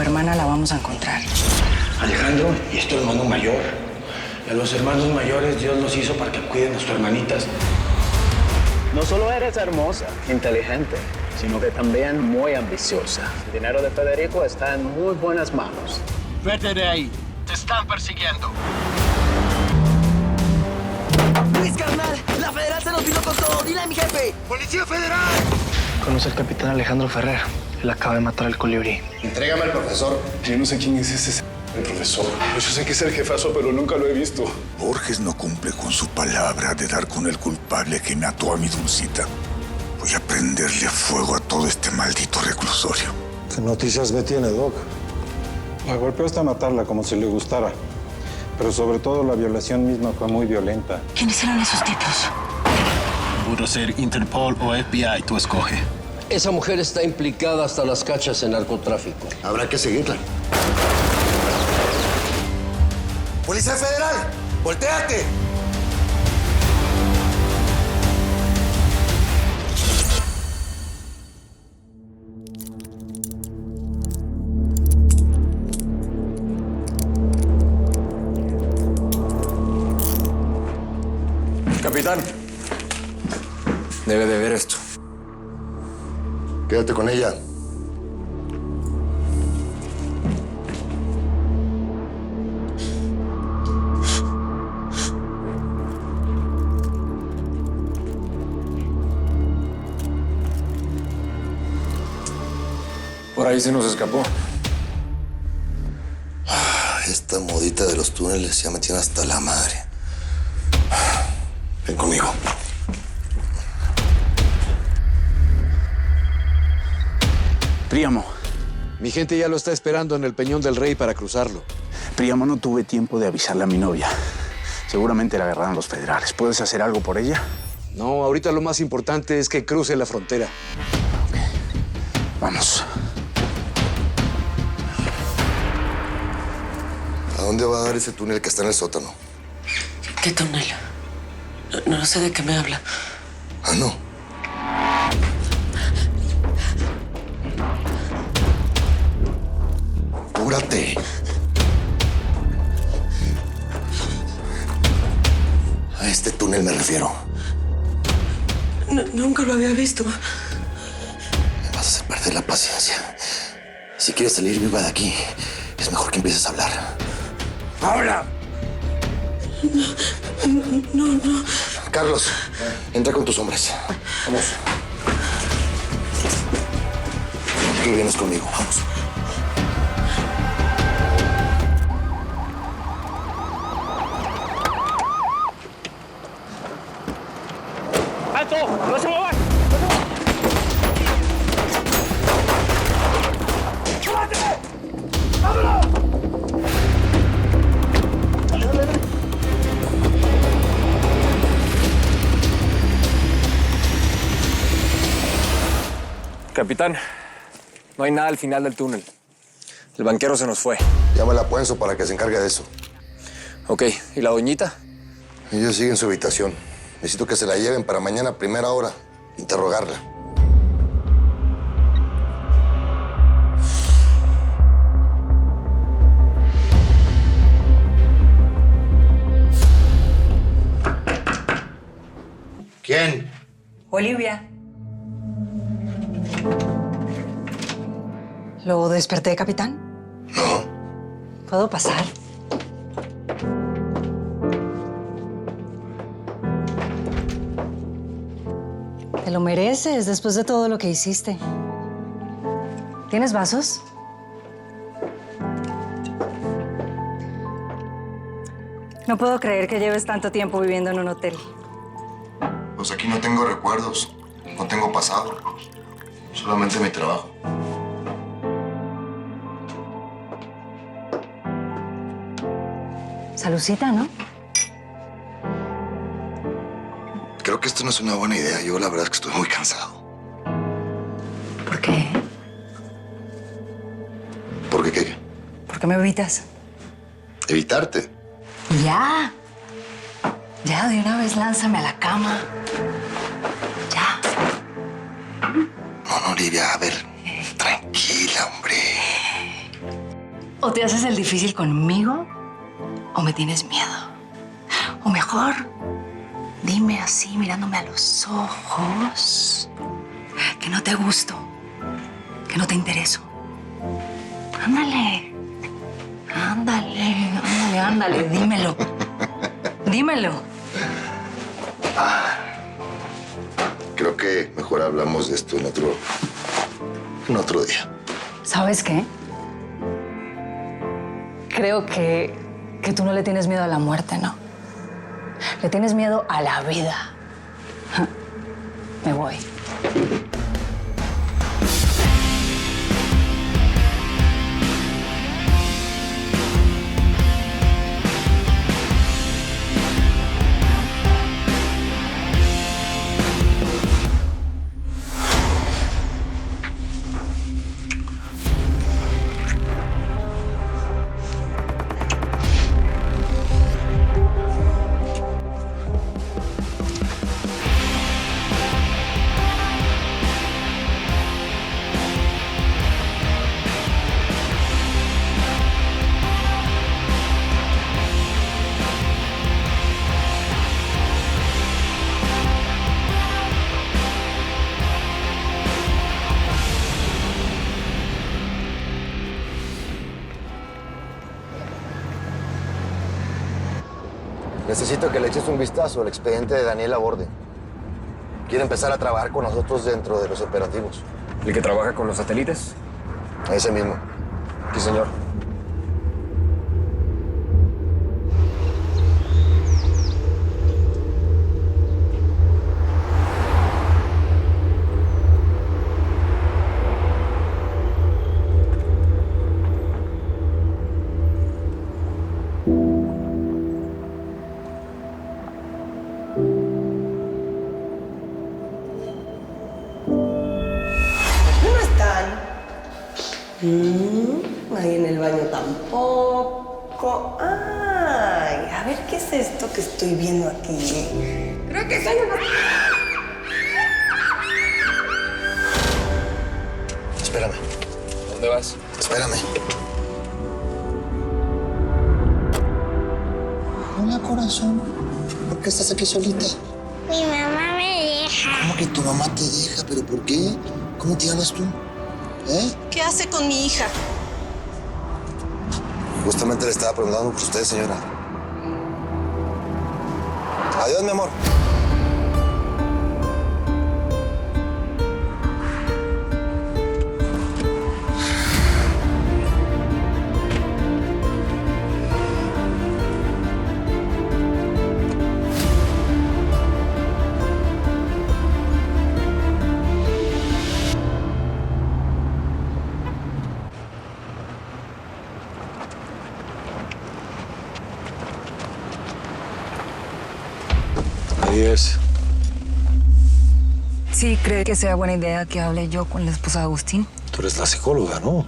hermana la vamos a encontrar. Alejandro y es tu hermano mayor. Y a los hermanos mayores Dios los hizo para que cuiden a sus hermanitas. No solo eres hermosa, inteligente, sino que también muy ambiciosa. El dinero de Federico está en muy buenas manos. Vete de ahí. Te están persiguiendo. Luis, carnal, la federal se nos vino con todo. Dile a mi jefe. ¡Policía Federal! Conoce al capitán Alejandro Ferrer. Él acaba de matar al colibrí. Entrégame al profesor. Yo no sé quién es ese el profesor. Yo sé que es el jefazo, pero nunca lo he visto. Borges no cumple con su palabra de dar con el culpable que mató a mi Dulcita. Voy a prenderle fuego a todo este maldito reclusorio. ¿Qué noticias me tiene, Doc? La golpeó hasta matarla como si le gustara. Pero sobre todo la violación misma fue muy violenta. ¿Quiénes eran esos tipos? Pudo ser Interpol o FBI, tú escoge. Esa mujer está implicada hasta las cachas en narcotráfico. Habrá que seguirla. ¡Policía Federal! ¡Voltéate! Capitán. Debe de ver esto. Quédate con ella. Por ahí se nos escapó. Esta modita de los túneles ya me tiene hasta la madre. Ven conmigo. Príamo. Mi gente ya lo está esperando en el Peñón del Rey para cruzarlo. Príamo, no tuve tiempo de avisarle a mi novia. Seguramente la agarraron los federales. ¿Puedes hacer algo por ella? No, ahorita lo más importante es que cruce la frontera. Okay. Vamos. ¿A dónde va a dar ese túnel que está en el sótano? ¿Qué túnel? No sé de qué me habla. Ah, no. Apúrate. A este túnel me refiero. Nunca lo había visto. Me vas a hacer perder la paciencia. Si quieres salir viva de aquí, es mejor que empieces a hablar. ¡Habla! No. Carlos, entra con tus hombres. Vamos. Tú vienes conmigo, vamos. ¡Alto! ¡No se muevan! Capitán, no hay nada al final del túnel. El banquero se nos fue. Llámala a Puenzo para que se encargue de eso. Ok, ¿y la doñita? Ella sigue en su habitación. Necesito que se la lleven para mañana a primera hora. Interrogarla. ¿Quién? Olivia. ¿Lo desperté, capitán? No. ¿Puedo pasar? Te lo mereces después de todo lo que hiciste. ¿Tienes vasos? No puedo creer que lleves tanto tiempo viviendo en un hotel. Pues aquí no tengo recuerdos. No tengo pasado. Solamente mi trabajo. Salucita, ¿no? Creo que esto no es una buena idea. Yo la verdad es que estoy muy cansado. ¿Por qué? ¿Por qué qué? ¿Por qué me evitas? Evitarte. Ya. Ya, de una vez lánzame a la cama. Ya. No, Olivia, a ver. Tranquila, hombre. O te haces el difícil conmigo o me tienes miedo. O mejor, dime así, mirándome a los ojos, que no te gusto, que no te intereso. Ándale, dímelo. Dímelo. Creo que mejor hablamos de esto en otro día. ¿Sabes qué? Creo que tú no le tienes miedo a la muerte, ¿no? Le tienes miedo a la vida. Me voy. Necesito que le eches un vistazo al expediente de Daniel Laborde. Quiere empezar a trabajar con nosotros dentro de los operativos. ¿El que trabaja con los satélites? Ese mismo. Sí, señor. Ahí en el baño tampoco. Ay, a ver, ¿qué es esto que estoy viendo aquí? Creo que soy una... Espérame. ¿Dónde vas? Espérame. Hola, corazón. ¿Por qué estás aquí solita? Mi mamá me deja. ¿Cómo que tu mamá te deja? ¿Pero por qué? ¿Cómo te llamas tú? ¿Qué hace con mi hija? Justamente le estaba preguntando por usted, señora. Adiós, mi amor. ¿Sí cree que sea buena idea que hable yo con la esposa de Agustín? Tú eres la psicóloga, ¿no?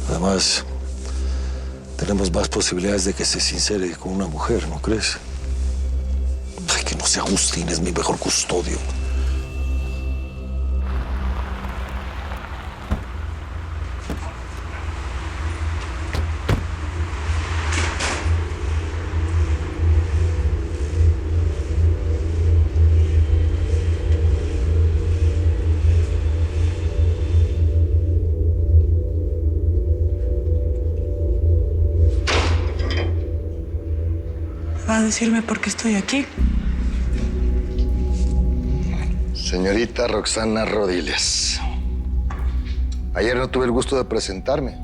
Además, tenemos más posibilidades de que se sincere con una mujer, ¿no crees? Ay, que no sea Agustín, es mi mejor custodio. ¿Va a decirme por qué estoy aquí? Señorita Roxana Rodiles. Ayer no tuve el gusto de presentarme.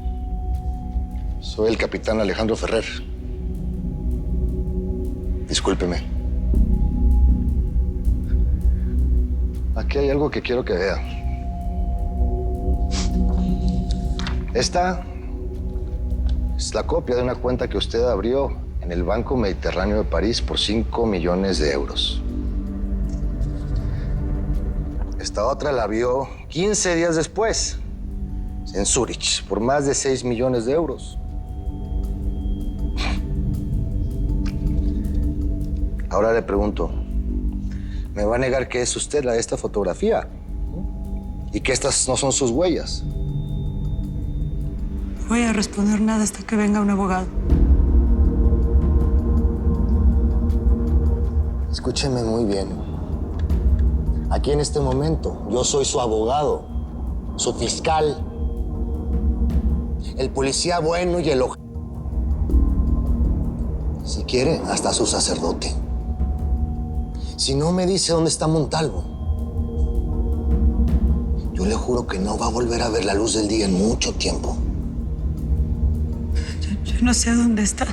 Soy el capitán Alejandro Ferrer. Discúlpeme. Aquí hay algo que quiero que vea. Esta es la copia de una cuenta que usted abrió en el Banco Mediterráneo de París por 5 millones de euros. Esta otra la vio 15 días después, en Zúrich, por más de 6 millones de euros. Ahora le pregunto, ¿me va a negar que es usted la de esta fotografía? ¿Y que estas no son sus huellas? voy a responder nada hasta que venga un abogado. Escúcheme muy bien. Aquí en este momento, yo soy su abogado, su fiscal, el policía bueno y el si quiere, hasta su sacerdote. Si no me dice dónde está Montalvo, yo le juro que no va a volver a ver la luz del día en mucho tiempo. Yo no sé dónde está.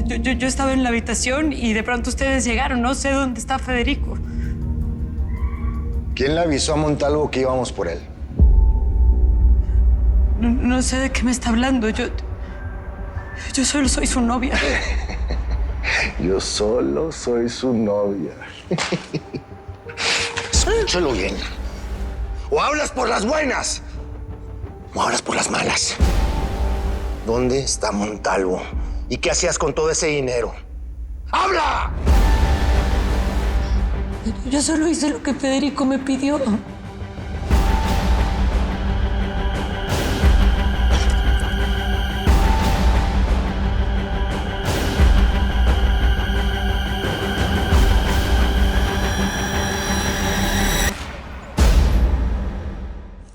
Yo estaba en la habitación y de pronto ustedes llegaron. No sé dónde está Federico. ¿Quién le avisó a Montalvo que íbamos por él? No sé de qué me está hablando. Yo solo soy su novia. Yo solo soy su novia. Escúchalo bien. O hablas por las buenas, o hablas por las malas. ¿Dónde está Montalvo? ¿Y qué hacías con todo ese dinero? ¡Habla! Yo solo hice lo que Federico me pidió.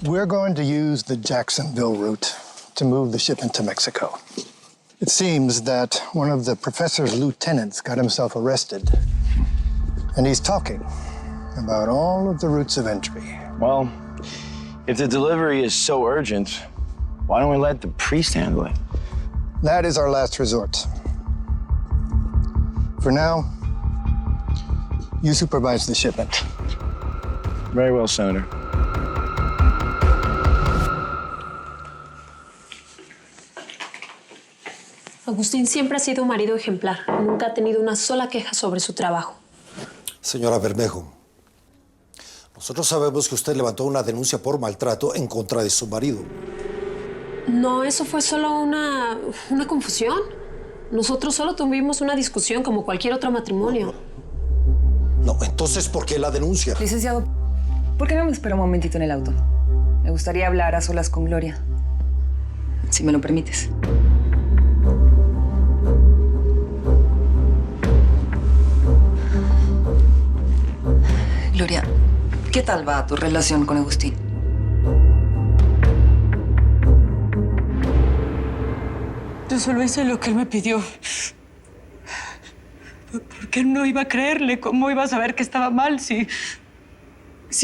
We're going to use the Jacksonville route to move the shipment to Mexico. It seems that one of the professor's lieutenants got himself arrested, and he's talking about all of the routes of entry. Well, if the delivery is so urgent, why don't we let the priest handle it? That is our last resort. For now, you supervise the shipment. Very well, Senator. Agustín siempre ha sido un marido ejemplar. Nunca ha tenido una sola queja sobre su trabajo. Señora Bermejo, nosotros sabemos que usted levantó una denuncia por maltrato en contra de su marido. No, eso fue solo una confusión. Nosotros solo tuvimos una discusión como cualquier otro matrimonio. No, entonces, ¿por qué la denuncia? Licenciado, ¿por qué no me espera un momentito en el auto? Me gustaría hablar a solas con Gloria, si me lo permites. Gloria, ¿qué tal va tu relación con Agustín? Yo solo hice lo que él me pidió. ¿Por qué no iba a creerle? ¿Cómo iba a saber que estaba mal si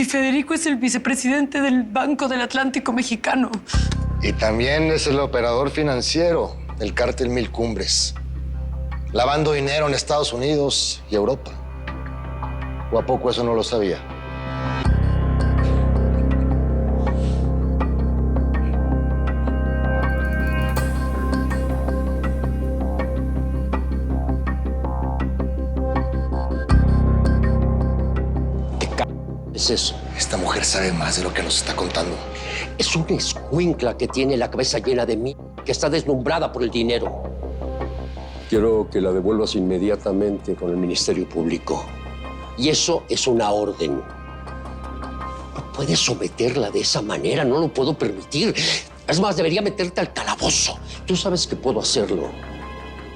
Federico es el vicepresidente del Banco del Atlántico Mexicano? Y también es el operador financiero del Cártel Mil Cumbres, lavando dinero en Estados Unidos y Europa. ¿O a poco eso no lo sabía? Es eso. Esta mujer sabe más de lo que nos está contando. Es una escuincla que tiene la cabeza llena de mí, que está deslumbrada por el dinero. Quiero que la devuelvas inmediatamente con el Ministerio Público. Y eso es una orden. No puedes someterla de esa manera, no lo puedo permitir. Es más, debería meterte al calabozo. Tú sabes que puedo hacerlo.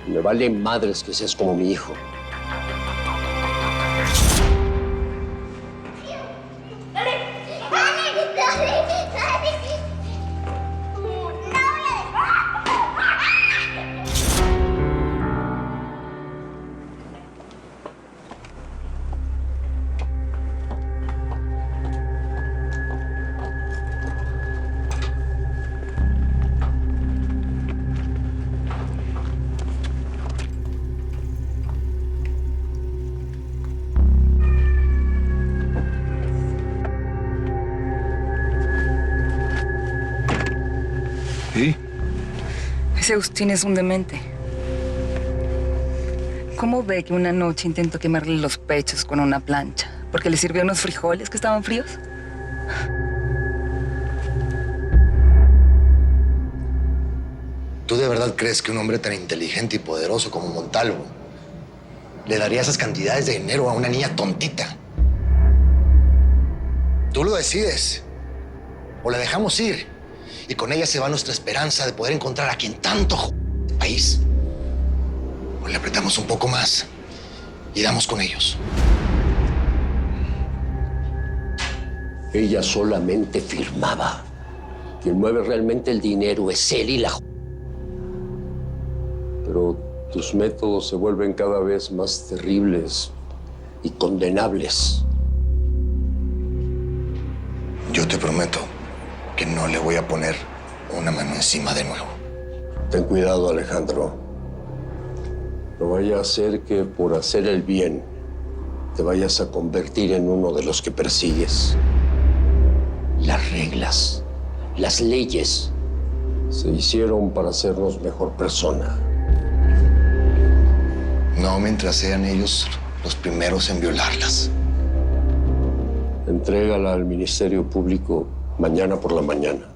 Me vale madres que seas como mi hijo. ¿Sí? Ese Agustín es un demente. ¿Cómo ve que una noche intentó quemarle los pechos con una plancha? ¿Porque le sirvió unos frijoles que estaban fríos? ¿Tú de verdad crees que un hombre tan inteligente y poderoso como Montalvo le daría esas cantidades de dinero a una niña tontita? Tú lo decides. O la dejamos ir Y con ella se va nuestra esperanza de poder encontrar a quien tanto el país. O le apretamos un poco más y damos con ellos. Ella solamente firmaba. Quien mueve realmente el dinero es él y la... Pero tus métodos se vuelven cada vez más terribles y condenables. Yo te prometo que no le voy a poner una mano encima de nuevo. Ten cuidado, Alejandro. No vaya a ser que por hacer el bien te vayas a convertir en uno de los que persigues. Las reglas, las leyes, se hicieron para hacernos mejor persona. No mientras sean ellos los primeros en violarlas. Entrégala al Ministerio Público mañana por la mañana.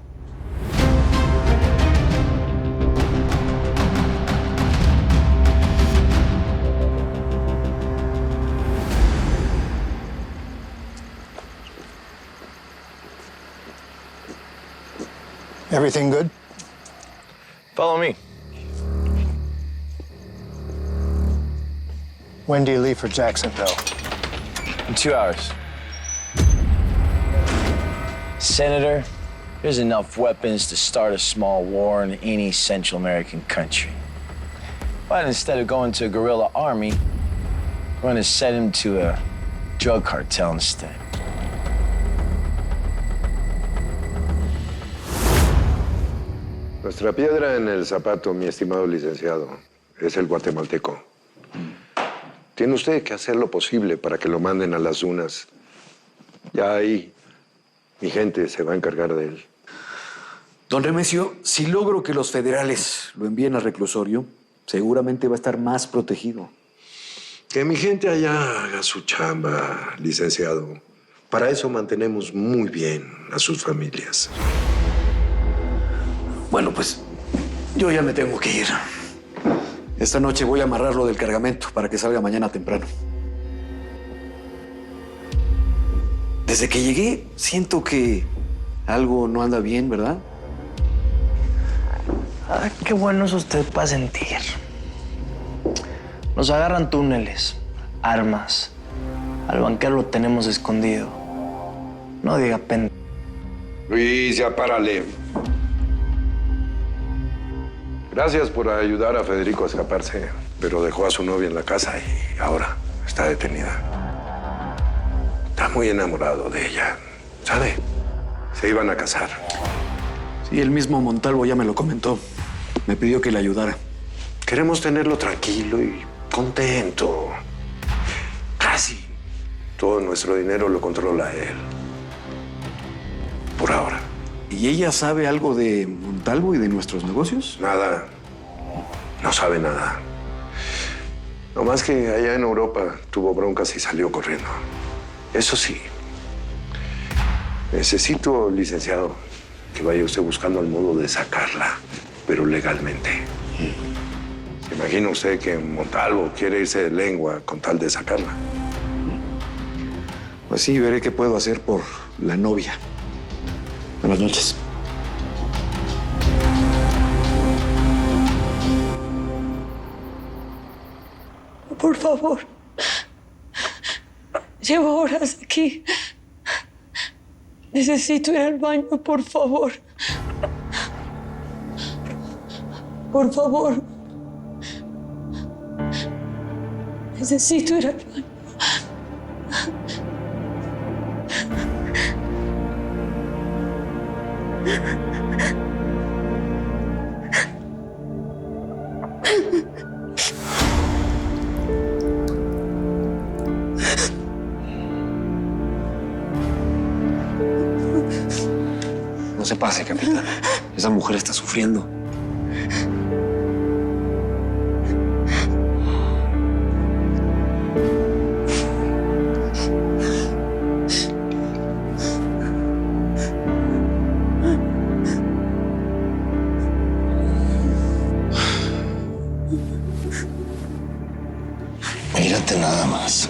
Everything good? Follow me. When do you leave for Jacksonville? In 2 hours. Senator, there's enough weapons to start a small war in any Central American country. But instead of going to a guerrilla army, we're going to send him to a drug cartel instead. Nuestra piedra en el zapato, mi estimado licenciado, es el guatemalteco. Tiene usted que hacer lo posible para que lo manden a las dunas. Ya ahí, mi gente se va a encargar de él. Don Remesio, si logro que los federales lo envíen al reclusorio, seguramente va a estar más protegido. Que mi gente allá haga su chamba, licenciado. Para eso mantenemos muy bien a sus familias. Bueno, pues yo ya me tengo que ir. Esta noche voy a amarrarlo del cargamento para que salga mañana temprano. Desde que llegué, siento que algo no anda bien, ¿verdad? Ah, qué bueno es usted para sentir. Nos agarran túneles, armas. Al banquero lo tenemos escondido. No diga pendejo. Luis, ya párale. Gracias por ayudar a Federico a escaparse, pero dejó a su novia en la casa y ahora está detenida. Está muy enamorado de ella, ¿sabe? Se iban a casar. Sí, el mismo Montalvo ya me lo comentó. Me pidió que le ayudara. Queremos tenerlo tranquilo y contento. Casi todo nuestro dinero lo controla él. Por ahora. ¿Y ella sabe algo de Montalvo y de nuestros negocios? Nada. No sabe nada. No más que allá en Europa tuvo broncas y salió corriendo. Eso sí. Necesito, licenciado, que vaya usted buscando el modo de sacarla, pero legalmente. ¿Se imagina usted que Montalvo quiere irse de lengua con tal de sacarla? Pues sí, veré qué puedo hacer por la novia. Buenas noches. Por favor. Llevo horas aquí. Necesito ir al baño, por favor. Por favor. Necesito ir al baño. No se pase, capitán. Esa mujer está sufriendo. Mírate nada más.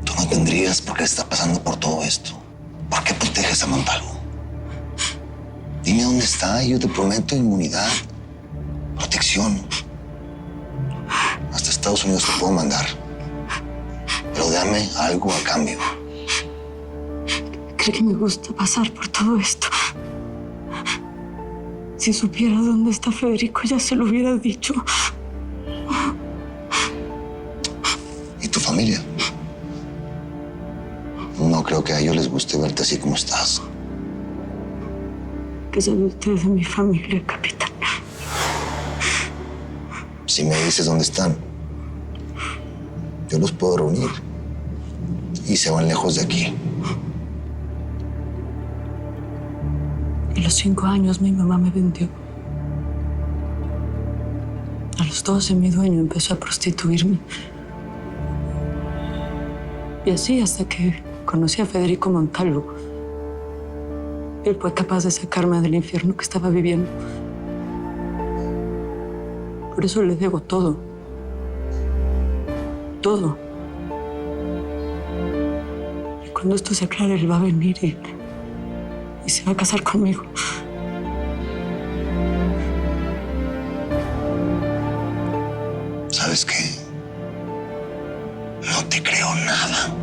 Tú no tendrías por qué estar pasando por todo esto. ¿Por qué proteges a Montalvo? Dime dónde está y yo te prometo inmunidad, protección. Hasta Estados Unidos te puedo mandar. Pero dame algo a cambio. ¿Cree que me gusta pasar por todo esto? Si supiera dónde está Federico, ya se lo hubiera dicho. ¿Y tu familia? No creo que a ellos les guste verte así como estás. ¿Qué sabe usted de mi familia, capitán? Si me dices dónde están, yo los puedo reunir. Y se van lejos de aquí. A los 5 años mi mamá me vendió. A los 12 mi dueño empezó a prostituirme. Y así hasta que conocí a Federico Montalvo. Él fue capaz de sacarme del infierno que estaba viviendo. Por eso le debo todo. Todo. Y cuando esto se aclare, él va a venir y se va a casar conmigo. ¿Sabes qué? No te creo nada.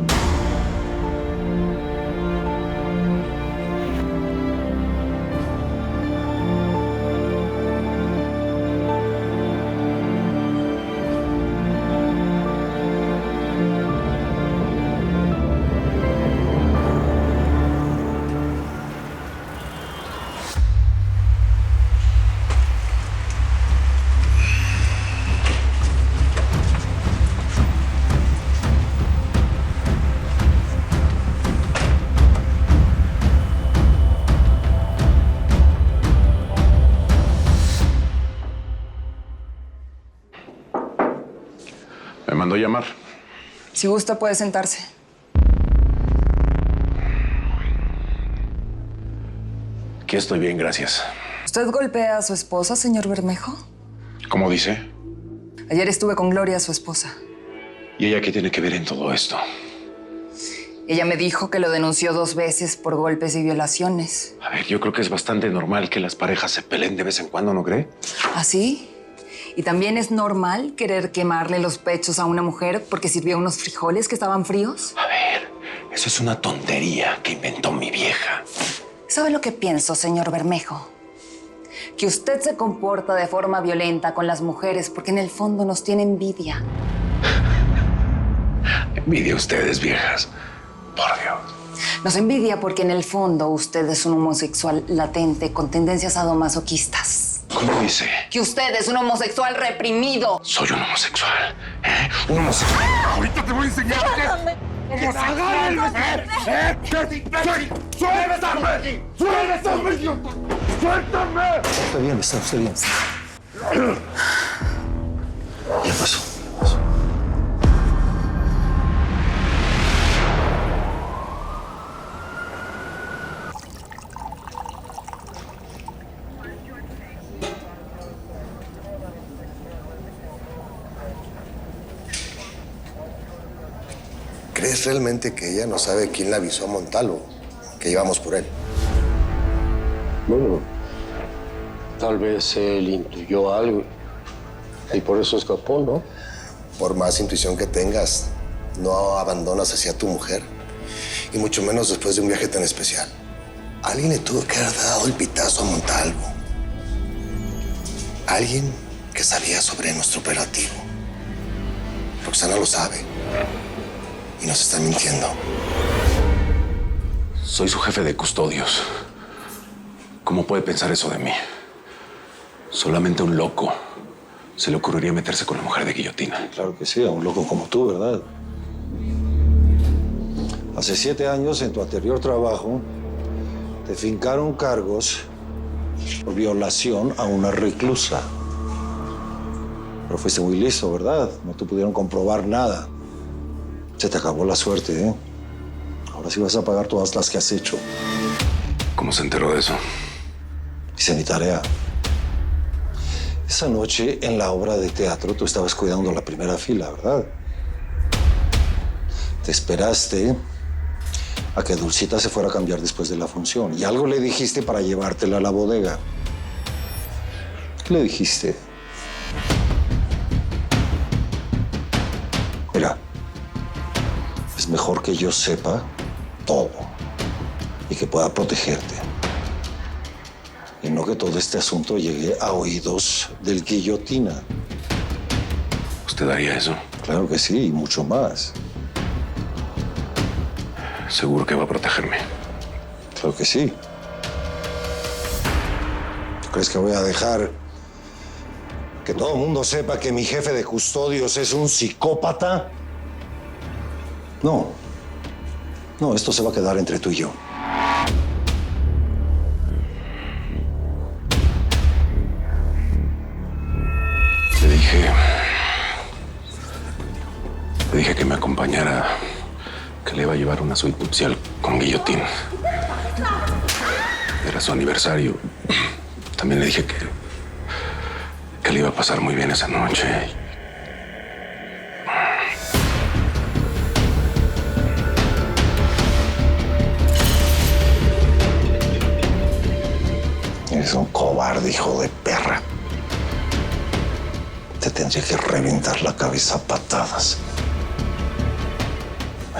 Me mandó llamar. Si gusta, puede sentarse. Aquí estoy bien, gracias. ¿Usted golpea a su esposa, señor Bermejo? ¿Cómo dice? Ayer estuve con Gloria, su esposa. ¿Y ella qué tiene que ver en todo esto? Ella me dijo que lo denunció 2 veces por golpes y violaciones. A ver, yo creo que es bastante normal que las parejas se peleen de vez en cuando, ¿no cree? ¿Ah, sí? Y también es normal querer quemarle los pechos a una mujer porque sirvió unos frijoles que estaban fríos. A ver, eso es una tontería que inventó mi vieja. ¿Sabe lo que pienso, señor Bermejo? Que usted se comporta de forma violenta con las mujeres porque en el fondo nos tiene envidia. Envidia a ustedes, viejas. Por Dios. Nos envidia porque en el fondo usted es un homosexual latente con tendencias sadomasoquistas. ¿Cómo dice? Que usted es un homosexual reprimido. Soy un homosexual. Un homosexual. Ahorita te voy a enseñar qué es homosexual. ¡Suéltame! ¡Suéltame, idiota! ¡Suéltame! Está bien, está usted bien. ¿Qué pasó? ¿Crees realmente que ella no sabe quién le avisó a Montalvo que íbamos por él? Bueno, tal vez él intuyó algo y por eso escapó, ¿no? Por más intuición que tengas, no abandonas hacia tu mujer. Y mucho menos después de un viaje tan especial. Alguien le tuvo que haber dado el pitazo a Montalvo. Alguien que sabía sobre nuestro operativo. Roxana lo sabe. Y nos está mintiendo. Soy su jefe de custodios. ¿Cómo puede pensar eso de mí? Solamente a un loco se le ocurriría meterse con la mujer de Guillotina. Claro que sí, a un loco como tú, ¿verdad? Hace 7 años, en tu anterior trabajo, te fincaron cargos por violación a una reclusa. Pero fuiste muy listo, ¿verdad? No te pudieron comprobar nada. Se te acabó la suerte, ¿eh? Ahora sí vas a pagar todas las que has hecho. ¿Cómo se enteró de eso? Hice mi tarea. Esa noche, en la obra de teatro, tú estabas cuidando la primera fila, ¿verdad? Te esperaste a que Dulcita se fuera a cambiar después de la función. Y algo le dijiste para llevártela a la bodega. ¿Qué le dijiste? Mira, es mejor que yo sepa todo y que pueda protegerte. Y no que todo este asunto llegue a oídos del Guillotina. ¿Usted haría eso? Claro que sí, y mucho más. ¿Seguro que va a protegerme? Claro que sí. ¿Tú crees que voy a dejar que todo el mundo sepa que mi jefe de custodios es un psicópata? No. No, esto se va a quedar entre tú y yo. Le dije que me acompañara, que le iba a llevar una suite nupcial con Guillotín. Era su aniversario. También le dije que le iba a pasar muy bien esa noche. Eres un cobarde, hijo de perra. Te tendría que reventar la cabeza a patadas.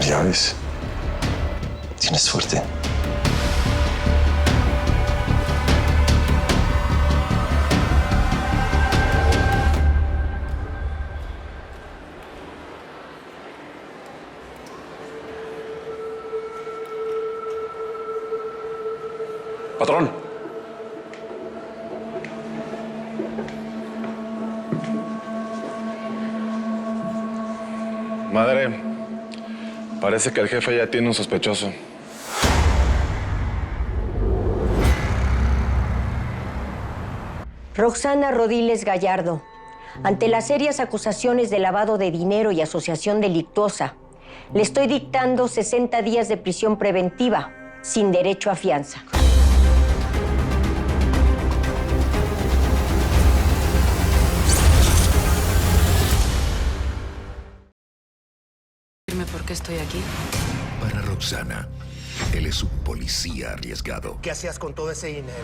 Ya ves, tienes suerte. Patrón. Madre, parece que el jefe ya tiene un sospechoso. Roxana Rodiles Gallardo, ante las serias acusaciones de lavado de dinero y asociación delictuosa, le estoy dictando 60 días de prisión preventiva, sin derecho a fianza. ¿Por qué estoy aquí? Para Roxana, él es un policía arriesgado. ¿Qué hacías con todo ese dinero?